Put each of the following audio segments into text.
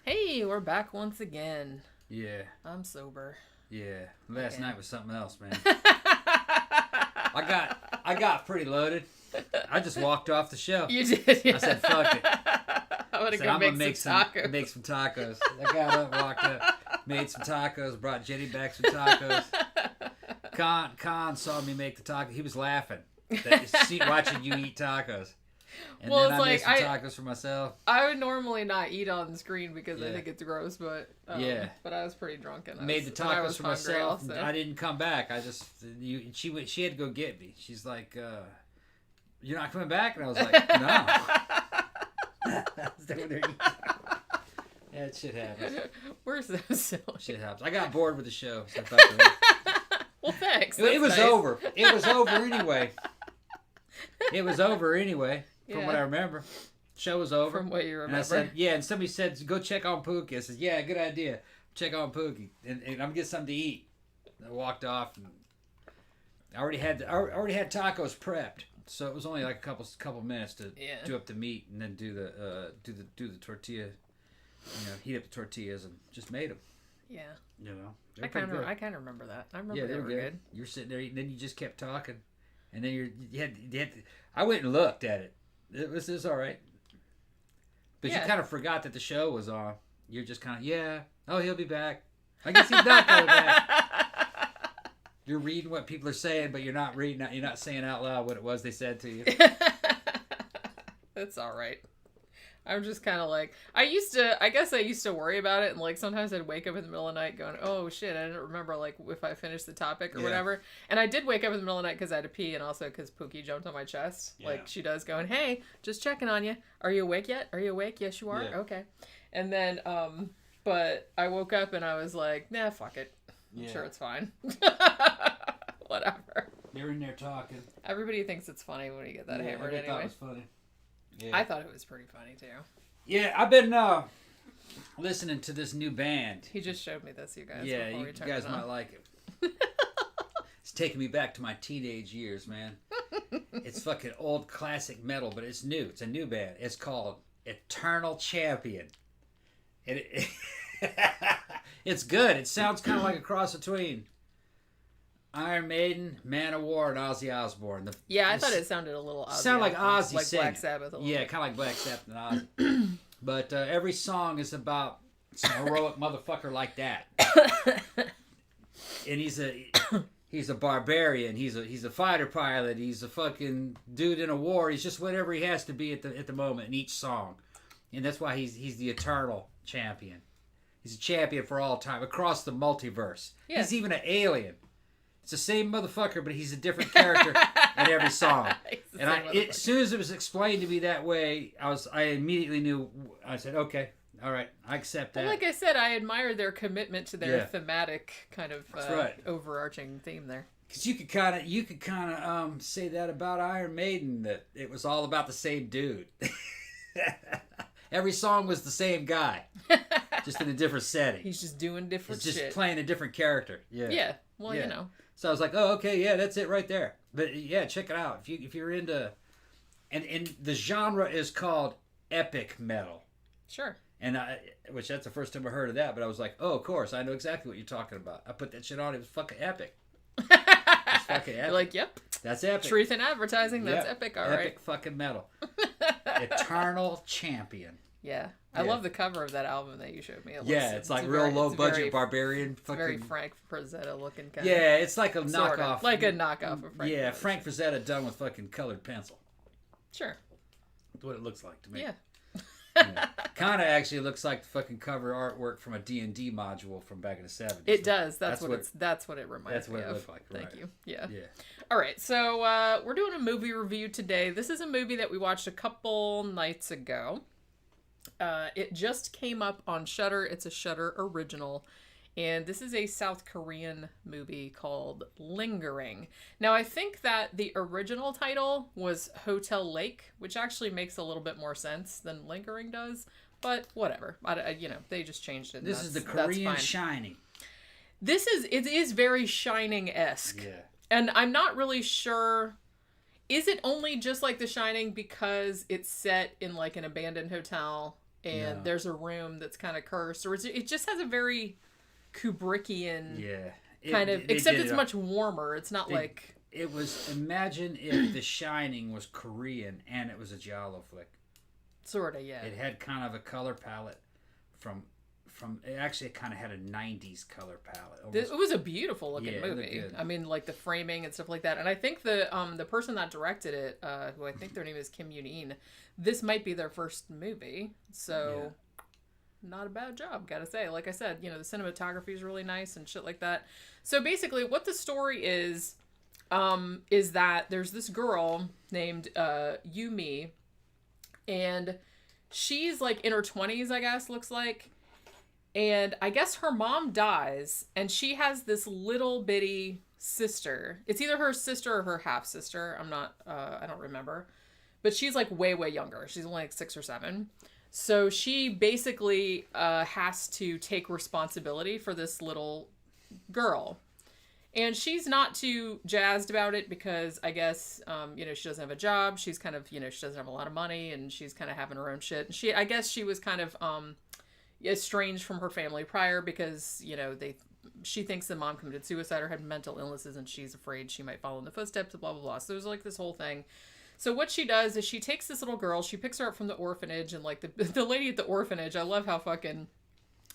Hey, we're back once again. Yeah. I'm sober. Yeah. Last night was something else, man. I got pretty loaded. I just walked off the show. You did, yeah. I said, fuck it. I'm gonna make some tacos. Make some tacos. I got up, walked up, made some tacos, brought Jenny back some tacos. Con saw me make the tacos. He was laughing. Watching you eat tacos. And well, then it's made some tacos for myself. I would normally not eat on the screen because I think it's gross, but but I was pretty drunk and made the tacos for myself. Also. I didn't come back. She had to go get me. She's like, "You're not coming back?" And I was like, "No." That shit happens. We're so silly. Shit happens. I got bored with the show. So well, thanks. It was nice. over. It was over anyway. It was over anyway. From what I remember, show was over. From what you remember, and I said, "Yeah." And somebody said, "Go check on Pookie." I said, "Yeah, good idea. Check on Pookie, and I'm gonna get something to eat." And I walked off, and I already had tacos prepped, so it was only like a couple minutes to do up the meat and then do the tortilla. Heat up the tortillas and just made them. Yeah. I kind of remember that. I remember they were good. You were sitting there eating, then you just kept talking, and then you had I went and looked at it. It was all right. But you kind of forgot that the show was on. You're just kind of, oh, he'll be back. I guess he's not coming back. You're reading what people are saying, but you're not reading. You're not saying out loud what it was they said to you. That's all right. I'm just kind of like, I guess I used to worry about it, and like sometimes I'd wake up in the middle of the night going, oh shit, I didn't remember like if I finished the topic or whatever. And I did wake up in the middle of the night because I had to pee, and also because Pookie jumped on my chest like she does, going, hey, just checking on you. Are you awake yet? Are you awake? Yes, you are. Yeah. Okay. And then, but I woke up and I was like, nah, fuck it. I'm sure it's fine. Whatever. You're in there talking. Everybody thinks it's funny when you get that hammered anyway. I thought it was funny. Yeah. I thought it was pretty funny too. Yeah, I've been listening to this new band. He just showed me this, you guys. Yeah, you guys might like it. It's taking me back to my teenage years, man. It's fucking old classic metal, but it's new. It's a new band. It's called Eternal Champion. It's good. It sounds kind of like a cross between Iron Maiden, Manowar, and Ozzy Osbourne. I thought it sounded a little Ozzy. Sound like Ozzy like singing. Black Sabbath. A little bit. Kind of like Black Sabbath and Ozzy. But every song is about some heroic motherfucker like that. And he's a barbarian. He's a fighter pilot. He's a fucking dude in a war. He's just whatever he has to be at the moment in each song, and that's why he's the eternal champion. He's a champion for all time across the multiverse. Yeah. He's even an alien. It's the same motherfucker, but he's a different character in every song. And as soon as it was explained to me that way, I immediately knew. I said, okay, all right, I accept that. Well, like I said, I admire their commitment to their thematic kind of overarching theme there. Because you could kind of say that about Iron Maiden, that it was all about the same dude. Every song was the same guy, just in a different setting. He's just doing different shit. He's just playing a different character. Yeah. Yeah. Well, you know. So I was like, oh, okay, yeah, that's it right there. But yeah, check it out. If you're into, and the genre is called epic metal. Sure. And which that's the first time I heard of that. But I was like, oh, of course, I know exactly what you're talking about. I put that shit on. It was fucking epic. It's fucking epic. You're like, yep. That's epic. Truth in advertising. That's epic. All right. Epic fucking metal. Eternal Champion. Yeah. I love the cover of that album that you showed me. It's like real low budget barbarian. Fucking... very Frank Frazetta looking kind of. Yeah, it's like a knockoff. Like a knockoff of Frank. Yeah, Frank Frazetta done with fucking colored pencil. Sure. That's what it looks like to me. Yeah. Kind of actually looks like the fucking cover artwork from a D&D module from back in the 70s. It does. That's what it reminds me of. That's what it looked like. Thank you. Yeah. Yeah. All right. So we're doing a movie review today. This is a movie that we watched a couple nights ago. It just came up on Shudder. It's a Shudder original. And this is a South Korean movie called Lingering. Now, I think that the original title was Hotel Lake, which actually makes a little bit more sense than Lingering does. But whatever. They just changed it. This is the Korean Shining. It is very Shining-esque. Yeah. And I'm not really sure... Is it only just like The Shining because it's set in like an abandoned hotel and there's a room that's kind of cursed, or it just has a very Kubrickian kind of, except it's much warmer. It's not like... It was, imagine if The Shining was Korean and it was a giallo flick. Sort of, yeah. It had kind of a color palette from it kind of had a 90s color palette. Almost. It was a beautiful looking movie. I mean, like the framing and stuff like that. And I think the person that directed it, who I think their name is Kim Yoon-in, this might be their first movie. So not a bad job, gotta say. Like I said, the cinematography is really nice and shit like that. So basically what the story is that there's this girl named Yumi, and she's like in her 20s, I guess, looks like. And I guess her mom dies, and she has this little bitty sister. It's either her sister or her half sister. I don't remember. But she's like way, way younger. She's only like 6 or 7. So she basically has to take responsibility for this little girl. And she's not too jazzed about it because I guess, she doesn't have a job. She's kind of, she doesn't have a lot of money, and she's kind of having her own shit. And I guess she was kind of estranged from her family prior because, she thinks the mom committed suicide or had mental illnesses, and she's afraid she might follow in the footsteps of blah, blah, blah. So there's like this whole thing. So what she does is she takes this little girl, she picks her up from the orphanage, and like the lady at the orphanage, I love how fucking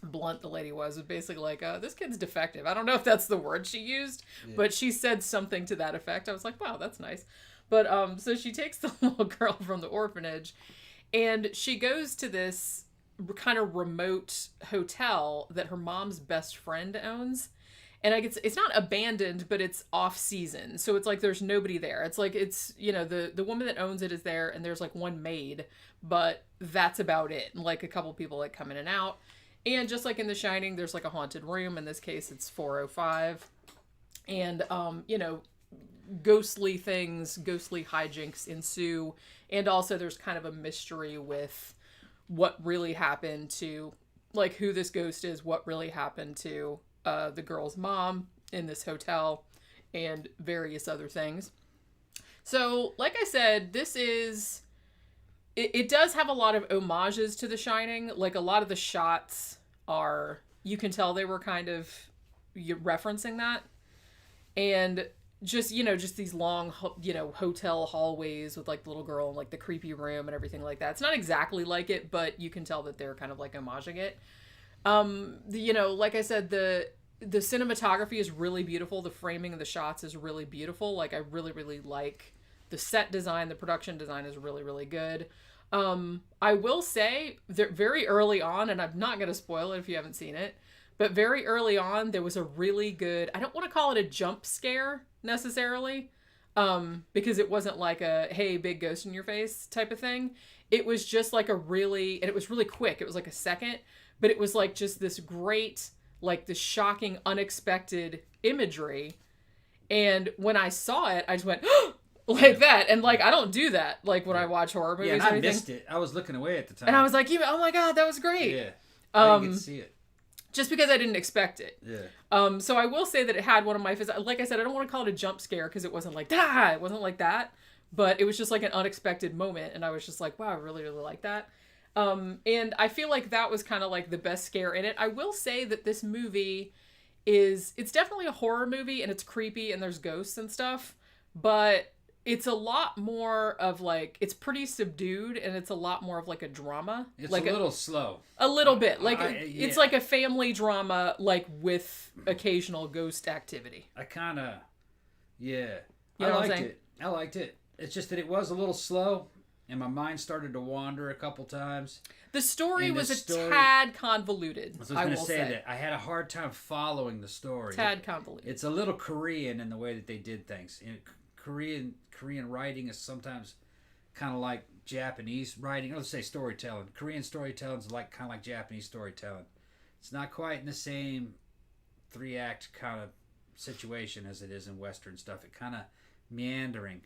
blunt the lady was basically like, this kid's defective. I don't know if that's the word she used, but she said something to that effect. I was like, wow, that's nice. But so she takes the little girl from the orphanage, and she goes to this kind of remote hotel that her mom's best friend owns. And it's not abandoned, but it's off season. So it's like there's nobody there. It's like the woman that owns it is there, and there's like one maid, but that's about it. And like a couple people like come in and out. And just like in The Shining, there's like a haunted room. In this case, it's 405. And ghostly things, ghostly hijinks ensue. And also there's kind of a mystery with what really happened to, like, who this ghost is, what really happened to the girl's mom in this hotel, and various other things. So, like I said, this is... It does have a lot of homages to The Shining. Like, a lot of the shots are... You can tell they were kind of referencing that. And just these long, hotel hallways with, like, the little girl and, like, the creepy room and everything like that. It's not exactly like it, but you can tell that they're kind of, like, homaging it. Like I said, the cinematography is really beautiful. The framing of the shots is really beautiful. Like, I really, really like the set design. The production design is really, really good. I will say that very early on, and I'm not going to spoil it if you haven't seen it, but very early on, there was a really good, I don't want to call it a jump scare necessarily, because it wasn't like a, hey, big ghost in your face type of thing. It was just like and it was really quick. It was like a second, but it was like just this great, like this shocking, unexpected imagery. And when I saw it, I just went, like that. And like, I don't do that, like when I watch horror movies. Yeah, and I missed it. I was looking away at the time. And I was like, oh my God, that was great. Yeah. I didn't get to see it. Just because I didn't expect it. Yeah. So I will say that it had one of my, like I said, I don't want to call it a jump scare because it wasn't like, it wasn't like that. But it was just like an unexpected moment. And I was just like, wow, I really, really like that. And I feel like that was kind of like the best scare in it. I will say that this movie it's definitely a horror movie, and it's creepy, and there's ghosts and stuff, but it's a lot more of like, it's pretty subdued, and it's a lot more of like a drama. It's like a little slow. A little bit. Like, it's like a family drama, like with occasional ghost activity. I kind of, yeah. You know I liked it. I liked it. It's just that it was a little slow, and my mind started to wander a couple times. The story was a tad convoluted. I was going to say that. I had a hard time following the story. Tad convoluted. It's a little Korean in the way that they did things. Korean writing is sometimes kind of like Japanese writing. Let's say storytelling. Korean storytelling is kind of like Japanese storytelling. It's not quite in the same 3-act kind of situation as it is in Western stuff. It kind of meandering.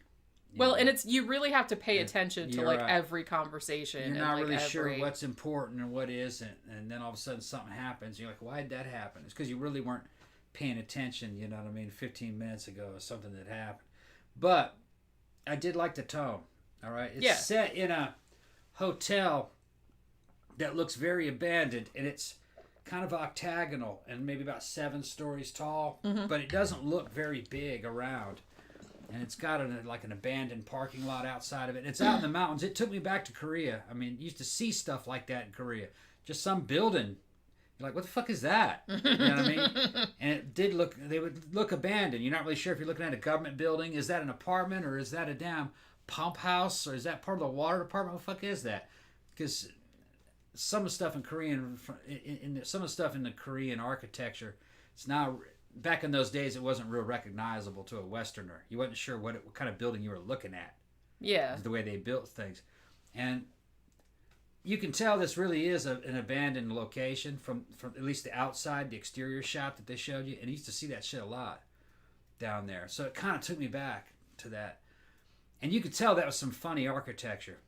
Well, and you really have to pay attention to like every conversation. You're not really sure what's important and what isn't, and then all of a sudden something happens. You're like, why did that happen? It's because you really weren't paying attention. You know what I mean? 15 minutes ago, or something that happened. But I did like the tone. All right, it's set in a hotel that looks very abandoned, and it's kind of octagonal and maybe about 7 stories tall, but it doesn't look very big around. And it's got an abandoned parking lot outside of it. It's out in the mountains. It took me back to Korea. I mean, you used to see stuff like that in Korea. Just some building. You're like, what the fuck is that? You know what I mean? And it did look, they would look abandoned. You're not really sure if you're looking at a government building. Is that an apartment, or is that a damn pump house, or is that part of the water department? What the fuck is that? Because some of the stuff in Korean, some of the stuff in the Korean architecture, it's not... Back in those days, it wasn't real recognizable to a Westerner. You wasn't sure what kind of building you were looking at. Yeah. The way they built things. And you can tell this really is an abandoned location from at least the outside, the exterior shot that they showed you. And you used to see that shit a lot down there. So it kind of took me back to that. And you could tell that was some funny architecture.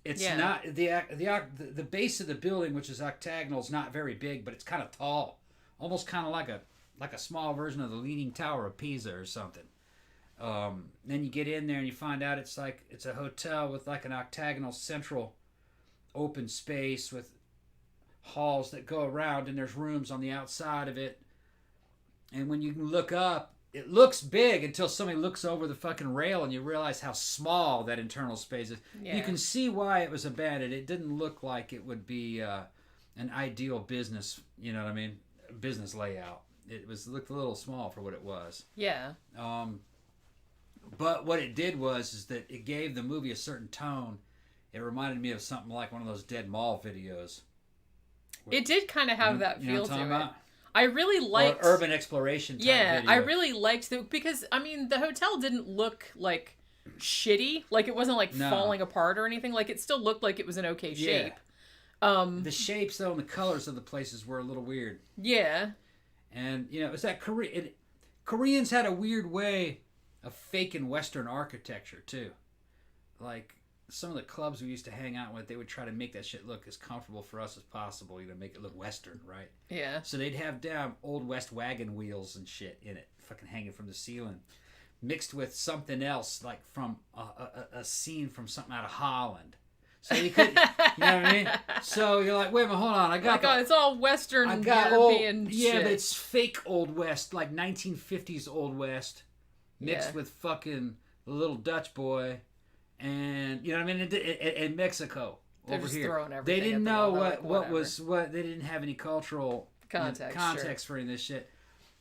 It's not... The base of the building, which is octagonal, is not very big, but it's kind of tall. Almost kind of like a small version of the Leaning Tower of Pisa or something. Then you get in there and you find out it's a hotel with like an octagonal central open space with halls that go around, and there's rooms on the outside of it. And when you look up, it looks big until somebody looks over the fucking rail and you realize how small that internal space is. Yeah. You can see why it was abandoned. It didn't look like it would be an ideal business, you know what I mean, business layout. It looked a little small for what it was. Yeah. But what it did is that it gave the movie a certain tone. It reminded me of something like one of those Dead Mall videos. It did kind of have that feel to it. About? I really liked... Or urban exploration type video. I really liked it because, I mean, the hotel didn't look like shitty. Like, it wasn't like falling apart or anything. Like, it still looked like it was in okay shape. The shapes, though, and the colors of the places were a little weird. Yeah. And, you know, it was that Koreans had a weird way of faking Western architecture, too. Like, some of the clubs we used to hang out with, they would try to make that shit look as comfortable for us as possible, you know, make it look Western, right? Yeah. So they'd have damn Old West wagon wheels and shit in it, fucking hanging from the ceiling, mixed with something else, like from a scene from something out of Holland. So you could, you know what I mean? So you're like, wait a minute, hold on. It's all Western European shit. Yeah, but it's fake Old West, like 1950s Old West, mixed with fucking the little Dutch boy, and you know what I mean? In Mexico over here, throwing everything. They didn't know what they didn't have any cultural context for any of this shit.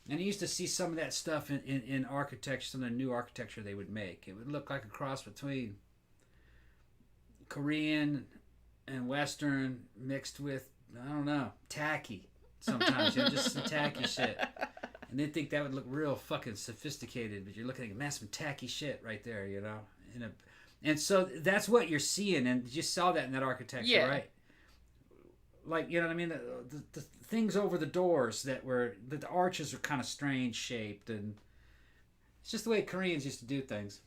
And you used to see some of that stuff in architecture, some of the new architecture they would make. It would look like a cross between Korean and Western mixed with, I don't know, tacky sometimes. You know, just some tacky shit. And they think that would look real fucking sophisticated, but you're looking at some tacky shit right there, you know? And so that's what you're seeing, and you saw that in that architecture, right? Like, you know what I mean? The things over the doors the arches are kind of strange shaped, and it's just the way Koreans used to do things.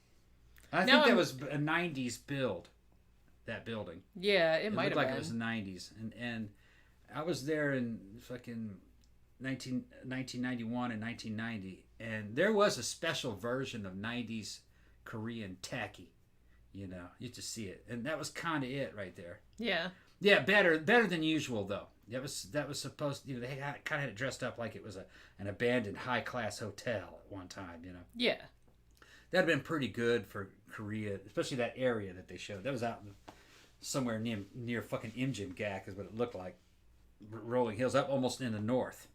I think that was a 90s build. That building. Yeah, it might have been. It looked like it was the 90s. And I was there in fucking 1991 and 1990. And there was a special version of 90s Korean tacky. You know, you used to see it. And that was kind of it right there. Yeah. Yeah, better than usual, though. That was supposed to, you know, they kind of had it dressed up like it was an abandoned high-class hotel at one time, you know. Yeah. That'd have been pretty good for Korea, especially that area that they showed. That was out somewhere near fucking Imjimgak is what it looked like. Rolling hills up almost in the north.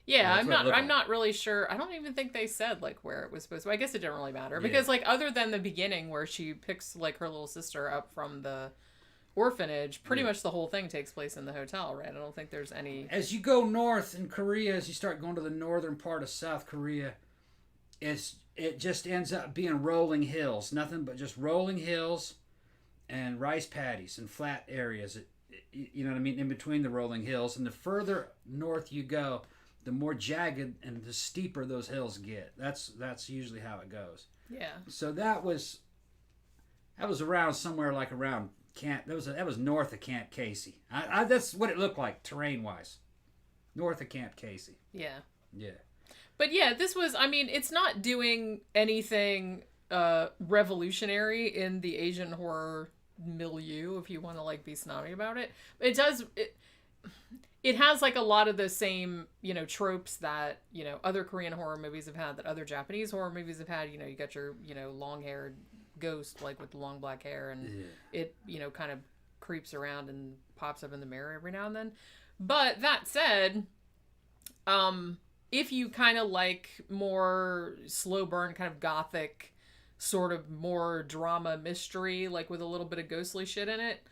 Yeah, I'm not really sure. I don't even think they said like where it was supposed to. I guess it didn't really matter because like other than the beginning where she picks like her little sister up from the orphanage, pretty much the whole thing takes place in the hotel, right? I don't think there's any. As you go north in Korea, as you start going to the northern part of South Korea, it just ends up being rolling hills, nothing but just rolling hills and rice paddies and flat areas. You know what I mean? In between the rolling hills, and the further north you go, the more jagged and the steeper those hills get. That's usually how it goes. Yeah. So that was around somewhere like around Camp. That was north of Camp Casey. That's what it looked like terrain wise, north of Camp Casey. Yeah. Yeah. But yeah, this was. I mean, it's not doing anything revolutionary in the Asian horror milieu if you want to like be snobby about it. It does. It has like a lot of the same, tropes that, other Korean horror movies have had, that other Japanese horror movies have had. You got your, long-haired ghost, like with the long black hair, and it, kind of creeps around and pops up in the mirror every now and then. But that said, if you kind of like more slow burn, kind of gothic, sort of more drama mystery, like with a little bit of ghostly shit in it,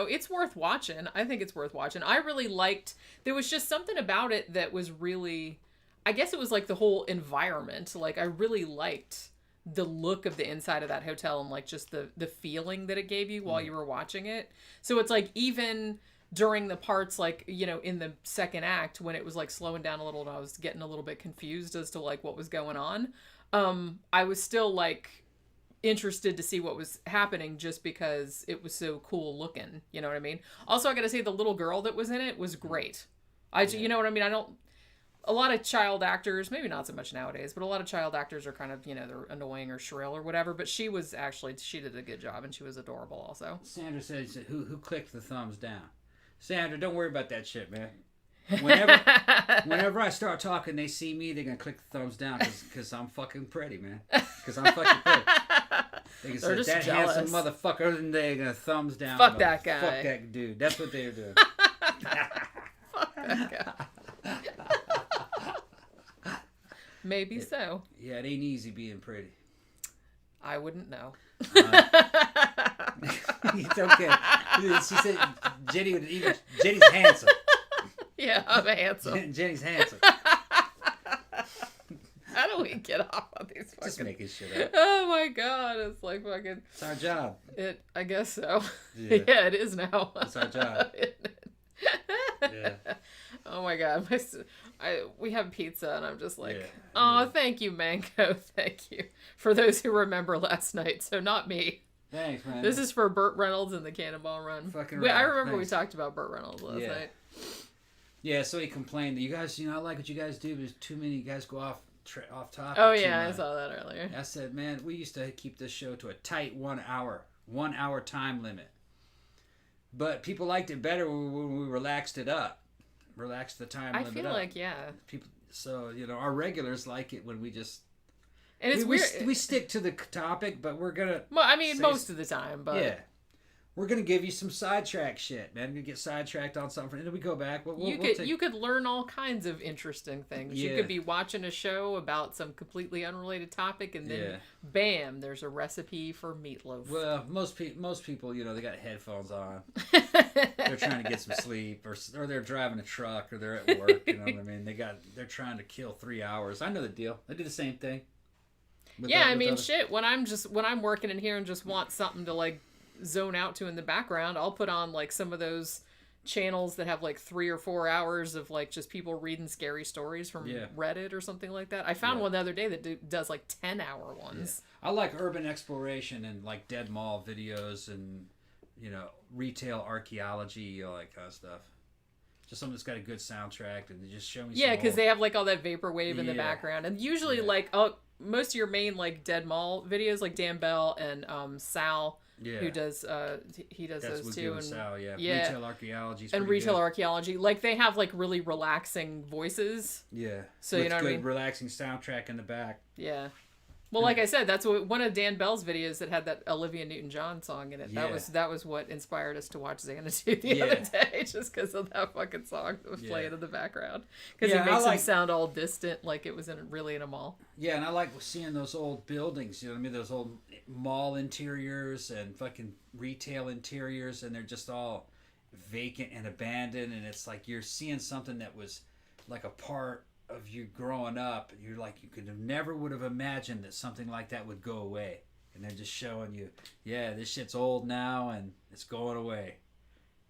it's worth watching. I think it's worth watching. I really liked, there was just something about it that was really, I guess it was like the whole environment. Like I really liked the look of the inside of that hotel and like just the feeling that it gave you while you were watching it. So it's like even during the parts like, in the second act when it was like slowing down a little and I was getting a little bit confused as to like what was going on, I was still like interested to see what was happening just because it was so cool looking. You know what I mean? Also, I gotta say the little girl that was in it was great. You know what I mean? A lot of child actors, maybe not so much nowadays, but a lot of child actors are kind of, they're annoying or shrill or whatever, but she did a good job and she was adorable also. Sandra says, who clicked the thumbs down? Sandra, don't worry about that shit, man. Whenever I start talking, they see me, they're gonna click the thumbs down because I'm fucking pretty, man. Because I'm fucking pretty. They can say, that jealous. Handsome motherfucker, and they're gonna thumbs down. Fuck that guy. Fuck that dude. That's what they're doing. Fuck that guy. Maybe so. Yeah, it ain't easy being pretty. I wouldn't know. It's okay. She said Jenny's handsome. Yeah, I'm handsome. Jenny's handsome. How do we get off on these fucking... Just making shit up. Oh my god, it's like fucking... It's our job. I guess so. Yeah, it is now. It's our job. Yeah. Oh my god, we have pizza and I'm just like, oh, thank you, Mango. Thank you. For those who remember last night, so not me. Thanks, man. This is for Burt Reynolds and the Cannonball Run. Fucking right. I remember we talked about Burt Reynolds last night. Yeah, so he complained that you guys, I like what you guys do, but there's too many guys go off topic. Oh yeah, I saw that earlier. I said, man, we used to keep this show to a tight 1 hour time limit. But people liked it better when we relaxed the time limit up. I feel like, people. So our regulars like it when we just. And it's weird. We stick to the topic, but we're gonna. Well, I mean, most of the time, but yeah. We're gonna give you some sidetrack shit, man. We get sidetracked on something, and then we go back. You could learn all kinds of interesting things. Yeah. You could be watching a show about some completely unrelated topic, and then bam, there's a recipe for meatloaf. Well, most people, they got headphones on. They're trying to get some sleep, or they're driving a truck, or they're at work. You know what I mean? They're trying to kill 3 hours. I know the deal. I do the same thing. Shit. When I'm working in here and just want something to like zone out to in the background, I'll put on like some of those channels that have like 3 or 4 hours of like just people reading scary stories from Reddit or something like that. I found one the other day that does like 10-hour ones. I like urban exploration and like dead mall videos and retail archaeology, all that kind of stuff. Just something that's got a good soundtrack and they just show me. Yeah, because they have like all that vaporwave in the background, and usually like most of your main like dead mall videos, like Dan Bell and Sal. Yeah. Who does that's those too, and Sal, retail archaeology and retail archaeology, like they have like really relaxing voices. Yeah, so with good relaxing soundtrack in the back. Yeah, well, like I said, that's one of Dan Bell's videos that had that Olivia Newton-John song in it. Yeah. That was what inspired us to watch Xanadu the other day, just because of that fucking song that was playing in the background. Because it makes him sound all distant, like it was really in a mall. Yeah, and I like seeing those old buildings. You know what I mean? Those old mall interiors and fucking retail interiors, and they're just all vacant and abandoned. And it's like you're seeing something that was like a part of you growing up. You're like, you never would have imagined that something like that would go away. And they're just showing you, this shit's old now and it's going away.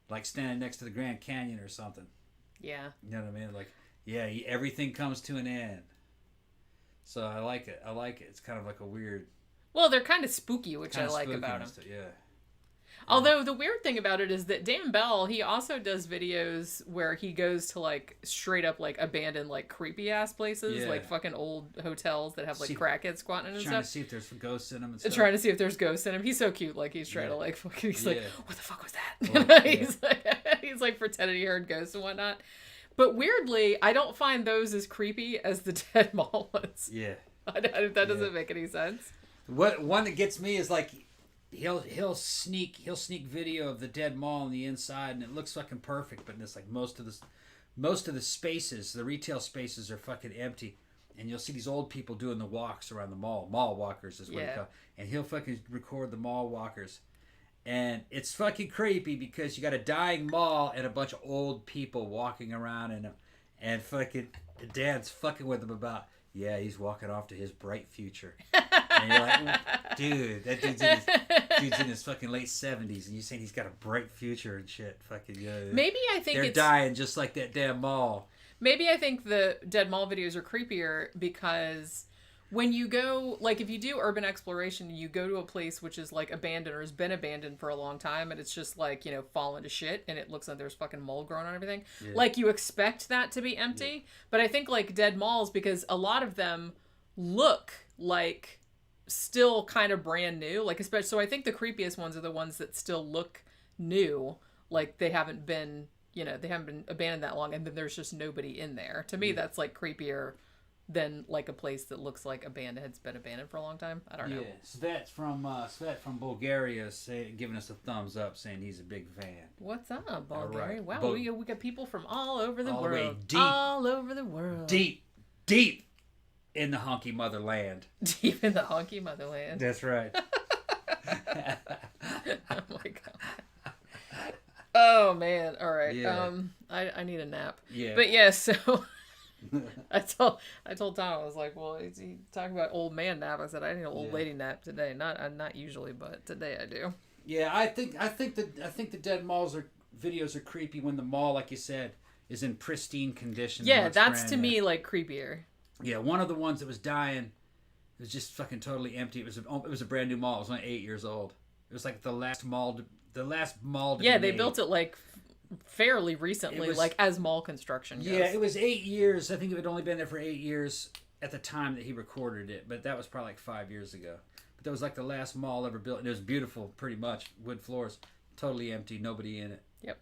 Like standing next to the Grand Canyon or something. Yeah. You know what I mean? Like, everything comes to an end. So I like it. It's kind of like a weird... Well, they're kind of spooky, which I like about them. Yeah. Although the weird thing about it is that Dan Bell, he also does videos where he goes to like straight up like abandoned like creepy ass places, like fucking old hotels that have like crackheads squatting and stuff. Trying to see if there's ghosts in them and stuff. Trying to see if there's ghosts in him. He's so cute. Like he's trying to like fucking. He's like, what the fuck was that? Well, he's like pretending he heard ghosts and whatnot. But weirdly, I don't find those as creepy as the dead mall ones. Yeah. That doesn't make any sense. What one that gets me is like he'll sneak video of the dead mall on the inside, and it looks fucking perfect, but it's like most of the spaces, the retail spaces, are fucking empty, and you'll see these old people doing the walks around the mall walkers is what you call it. And he'll fucking record the mall walkers, and it's fucking creepy because you got a dying mall and a bunch of old people walking around in them, and fucking Dad's fucking with them about. Yeah, he's walking off to his bright future. And you're like, dude, that dude's in his fucking late 70s, and you're saying he's got a bright future and shit. Fucking, maybe I think they're dying just like that damn mall. Maybe I think the dead mall videos are creepier because when you go, like if you do urban exploration, you go to a place which is like abandoned or has been abandoned for a long time, and it's just like, you know, fallen to shit, and it looks like there's fucking mold growing on everything. Yeah. Like you expect that to be empty, but I think like dead malls, because a lot of them look like still kind of brand new, like especially, so I think the creepiest ones are the ones that still look new, like they haven't been, you know, they haven't been abandoned that long, and then there's just nobody in there. To me, that's like creepier than like a place that looks like has been abandoned for a long time. I don't know. Yeah, Svet from Bulgaria giving us a thumbs up, saying he's a big fan. What's up, Bulgaria? Right. Wow, we got people from all over the world. Way deep, all over the world. Deep in the honky motherland. Deep in the honky motherland. That's right. Oh my god. Oh man. All right. Yeah. I need a nap. Yeah. But yeah, so I told Tom, I was like, well, he talking about old man nap. I said I need an old lady nap today. Not usually, but today I do. Yeah, I think the dead malls videos are creepy when the mall, like you said, is in pristine condition. Yeah, that's to me like creepier. Yeah, one of the ones that was dying was just fucking totally empty. It was a brand new mall. It was only 8 years old. It was like the last mall to yeah, be they made. built it like fairly recently, like as mall construction goes. Yeah, it was 8 years. I think it had only been there for 8 years at the time that he recorded it, but that was probably like 5 years ago. But that was like the last mall ever built, and it was beautiful, pretty much. Wood floors, totally empty, nobody in it. Yep.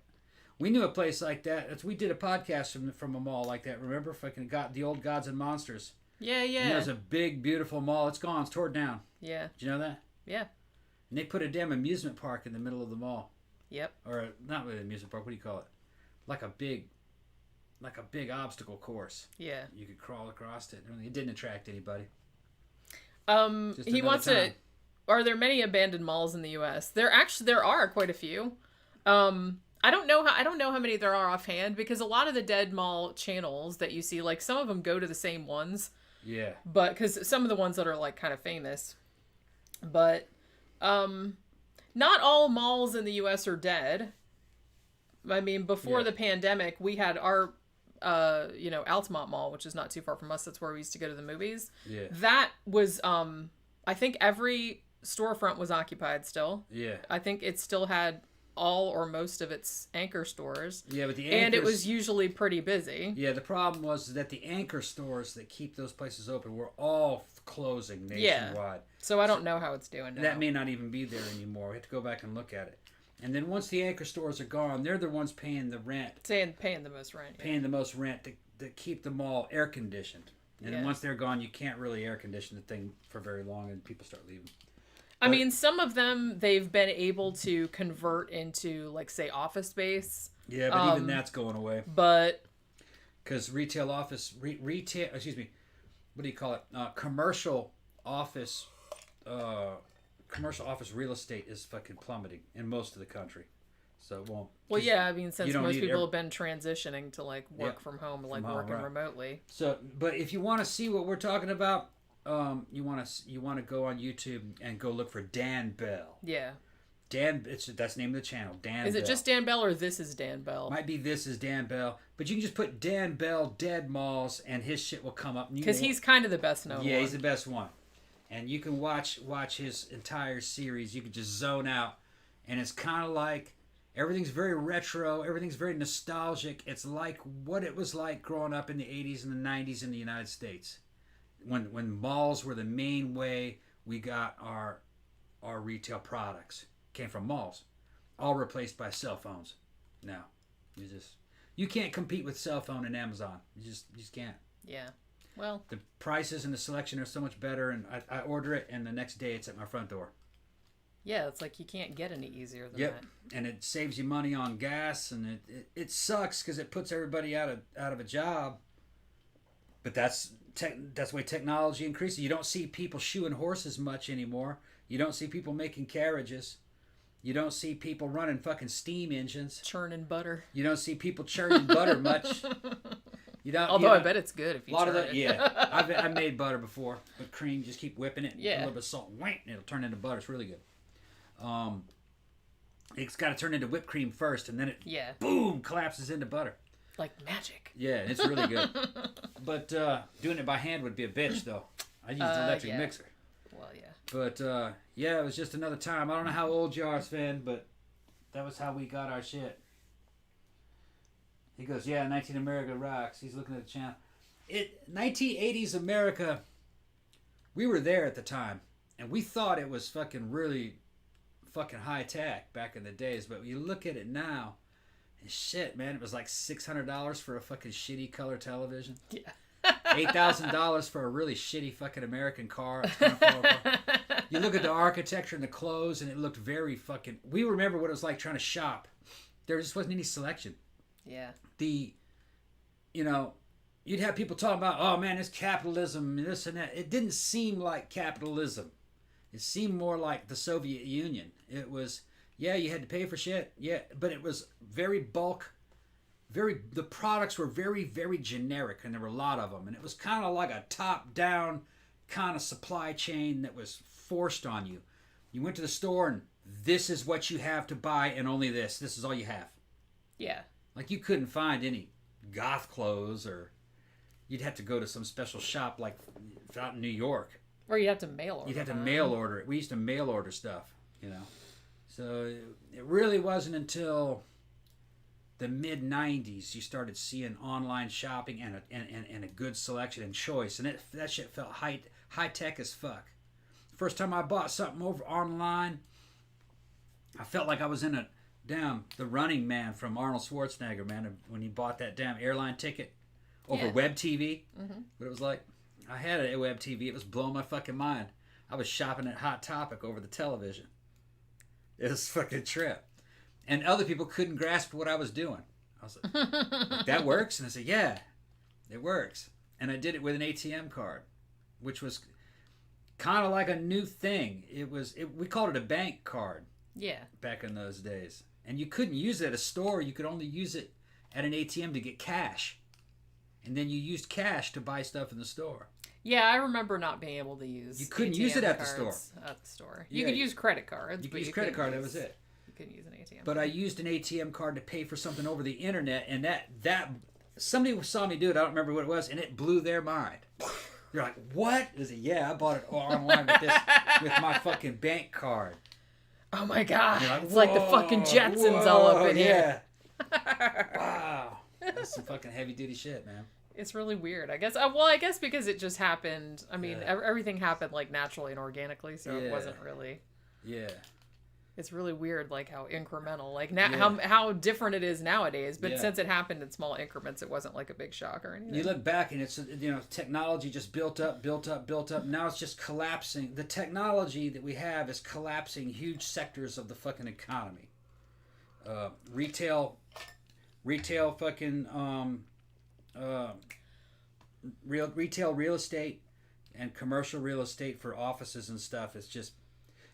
We knew a place like that. We did a podcast from a mall like that. Remember, fucking the old Gods and Monsters. Yeah. And it was a big, beautiful mall. It's gone. It's torn down. Yeah. Did you know that? Yeah. And they put a damn amusement park in the middle of the mall. Yep. Or not really an amusement park. What do you call it? Like a big obstacle course. Yeah. You could crawl across it. It didn't attract anybody. He wants to. Are there many abandoned malls in the U.S.? There are quite a few. I don't know how many there are offhand, because a lot of the dead mall channels that you see, like some of them go to the same ones. Yeah. But because some of the ones that are like kind of famous, but not all malls in the U.S. are dead. I mean, before the pandemic, we had our Altamont Mall, which is not too far from us. That's where we used to go to the movies. Yeah. That was I think every storefront was occupied still. Yeah. I think it still had all or most of its anchor stores. Yeah, but and it was usually pretty busy. Yeah, the problem was that the anchor stores that keep those places open were all closing nationwide. Yeah. So I don't know how it's doing now. That may not even be there anymore. We have to go back and look at it. And then once the anchor stores are gone, they're the ones paying the rent. Paying the most rent. Paying the most rent to keep the mall air conditioned. And then once they're gone, you can't really air condition the thing for very long, and people start leaving. I mean, some of them they've been able to convert into, like, say, office space. Yeah, but even that's going away. But because retail, what do you call it? Commercial office real estate is fucking plummeting in most of the country. So it won't. Well, yeah, I mean, since most people have been transitioning to like work from home, like working remotely. So, but if you want to see what we're talking about, you want to go on YouTube and go look for Dan Bell. Yeah. That's the name of the channel. Dan. Is it just Dan Bell or This Is Dan Bell? Might be This Is Dan Bell, but you can just put Dan Bell Dead Malls and his shit will come up. Because he's kind of the best known. Yeah, he's the best one, and you can watch his entire series. You can just zone out And it's kind of like everything's very retro, everything's very nostalgic. It's like what it was like growing up in the 80s and the 90s in the United States. When malls were the main way we got our retail products. Came from malls. All replaced by cell phones. Now, you can't compete with cell phone and Amazon. You just can't. Yeah. Well, the prices and the selection are so much better, and I order it, and the next day it's at my front door. Yeah, it's like you can't get any easier than Yep. that. And it saves you money on gas, and it sucks because it puts everybody out of a job. But that's the way technology increases. You don't see people shoeing horses much anymore. You don't see people making carriages. You don't see people running fucking steam engines. Churning butter. You don't see people churning butter much. Although I bet it's good if you churn it. Yeah. I made butter before. With cream, just keep whipping it. Yeah. A little bit of salt. And it'll turn into butter. It's really good. It's got to turn into whipped cream first, and then it boom collapses into butter. Like magic. Yeah, it's really good. But doing it by hand would be a bitch, though. I use an electric mixer. Well, yeah. But it was just another time. I don't know how old you are, Sven, but that was how we got our shit. He goes, 19 America rocks. He's looking at the channel. 1980s America, we were there at the time, and we thought it was fucking really fucking high tech back in the days, but you look at it now, and shit, man, it was like $600 for a fucking shitty color television. Yeah. $8,000 for a really shitty fucking American car. You look at the architecture and the clothes, and it looked very fucking... We remember what it was like trying to shop. There just wasn't any selection. Yeah. You'd have people talking about, oh man, it's capitalism, and this and that. It didn't seem like capitalism. It seemed more like the Soviet Union. It was, you had to pay for shit, but it was very bulk, the products were very, very generic, and there were a lot of them, and it was kind of like a top-down kind of supply chain that was forced on you. You went to the store, and this is what you have to buy, and only this. This is all you have. Yeah. Like, you couldn't find any goth clothes, or you'd have to go to some special shop like out in New York. Or you'd have to mail order. You'd have to mail order it. We used to mail order stuff, So it really wasn't until the mid-90s you started seeing online shopping and a good selection and choice. And that shit felt high-tech as fuck. First time I bought something over online, I felt like I was in the Running Man from Arnold Schwarzenegger, man, when he bought that damn airline ticket over web TV. Mm-hmm. What it was like. I had a web TV. It was blowing my fucking mind. I was shopping at Hot Topic over the television. It was a fucking trip. And other people couldn't grasp what I was doing. I was like, that works? And I said, yeah, it works. And I did it with an ATM card, which was kind of like a new thing. We called it a bank card. Yeah. Back in those days. And you couldn't use it at a store. You could only use it at an ATM to get cash. And then you used cash to buy stuff in the store. Yeah, I remember not being able to use. You couldn't use it at the store. You could use credit cards. You could use credit card. That was it. You couldn't use an ATM. But I used an ATM card to pay for something over the internet, and that somebody saw me do it. I don't remember what it was, and it blew their mind. You're like, what? Is it? Yeah, I bought it online with my fucking bank card. Oh my god! Like, it's like the fucking Jetsons all up in here. Wow, that's some fucking heavy duty shit, man. It's really weird, I guess. I guess because it just happened. I mean, everything happened like naturally and organically, so it wasn't really. Yeah. It's really weird, like how incremental, like how different it is nowadays. But since it happened in small increments, it wasn't like a big shock or anything. You look back and it's technology just built up. Now it's just collapsing. The technology that we have is collapsing huge sectors of the fucking economy. Retail fucking retail real estate and commercial real estate for offices and stuff. It's just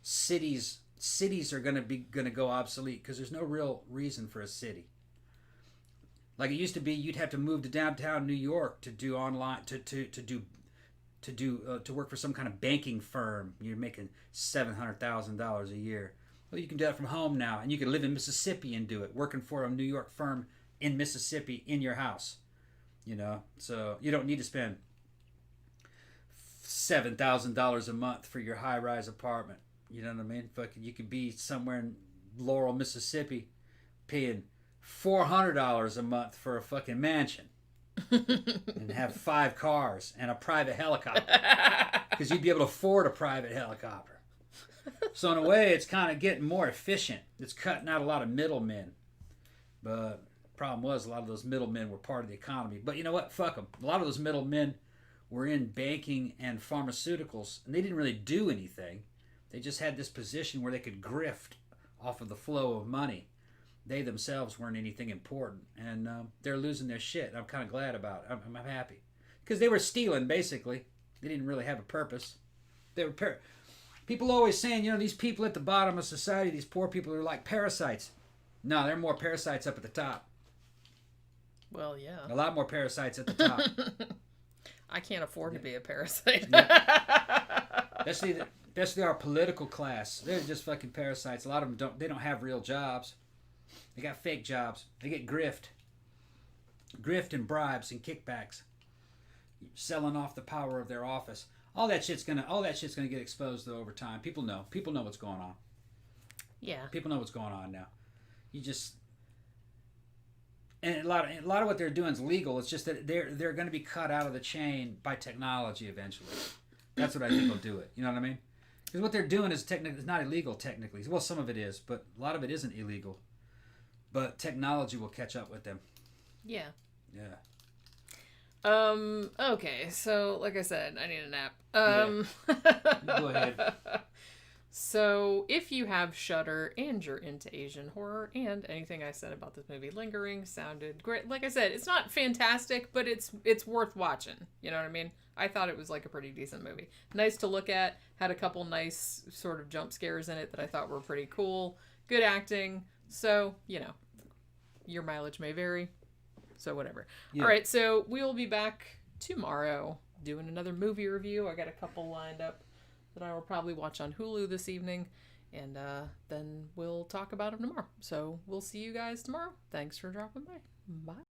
cities are going to go obsolete because there's no real reason for a city. Like it used to be, you'd have to move to downtown New York to do online to work for some kind of banking firm. You're making $700,000 a year. Well, you can do that from home now, and you can live in Mississippi and do it, working for a New York firm in Mississippi in your house. So you don't need to spend $7,000 a month for your high-rise apartment. You know what I mean? Fucking, you could be somewhere in Laurel, Mississippi, paying $400 a month for a fucking mansion and have 5 cars and a private helicopter because you'd be able to afford a private helicopter. So in a way, it's kind of getting more efficient. It's cutting out a lot of middlemen. But the problem was a lot of those middlemen were part of the economy. But you know what? Fuck them. A lot of those middlemen were in banking and pharmaceuticals, and they didn't really do anything. They just had this position where they could grift off of the flow of money. They themselves weren't anything important, and they're losing their shit. I'm kind of glad about it. I'm happy. Because they were stealing, basically. They didn't really have a purpose. They were people always saying, you know, these people at the bottom of society, these poor people are like parasites. No, there are more parasites up at the top. Well, yeah. A lot more parasites at the top. I can't afford to be a parasite. Especially our political class. They're just fucking parasites. A lot of them don't have real jobs. They got fake jobs. They get grift and bribes and kickbacks, selling off the power of their office. All that shit's gonna get exposed though over time. People know what's going on. Yeah. People know what's going on now. And a lot of what they're doing is legal. It's just that they're going to be cut out of the chain by technology eventually. That's what I think will do it. You know what I mean? Because what they're doing is not illegal technically. Well, some of it is, but a lot of it isn't illegal. But technology will catch up with them. Yeah. Yeah. Okay, so like I said, I need a nap. Go ahead. So if you have Shudder and you're into Asian horror, and anything I said about this movie lingering sounded great. Like I said, it's not fantastic, but it's worth watching. You know what I mean? I thought it was like a pretty decent movie. Nice to look at. Had a couple nice sort of jump scares in it that I thought were pretty cool. Good acting. So, you know, your mileage may vary. So whatever. Yeah. All right, so we'll be back tomorrow doing another movie review. I got a couple lined up that I will probably watch on Hulu this evening, and then we'll talk about them tomorrow. So we'll see you guys tomorrow. Thanks for dropping by. Bye.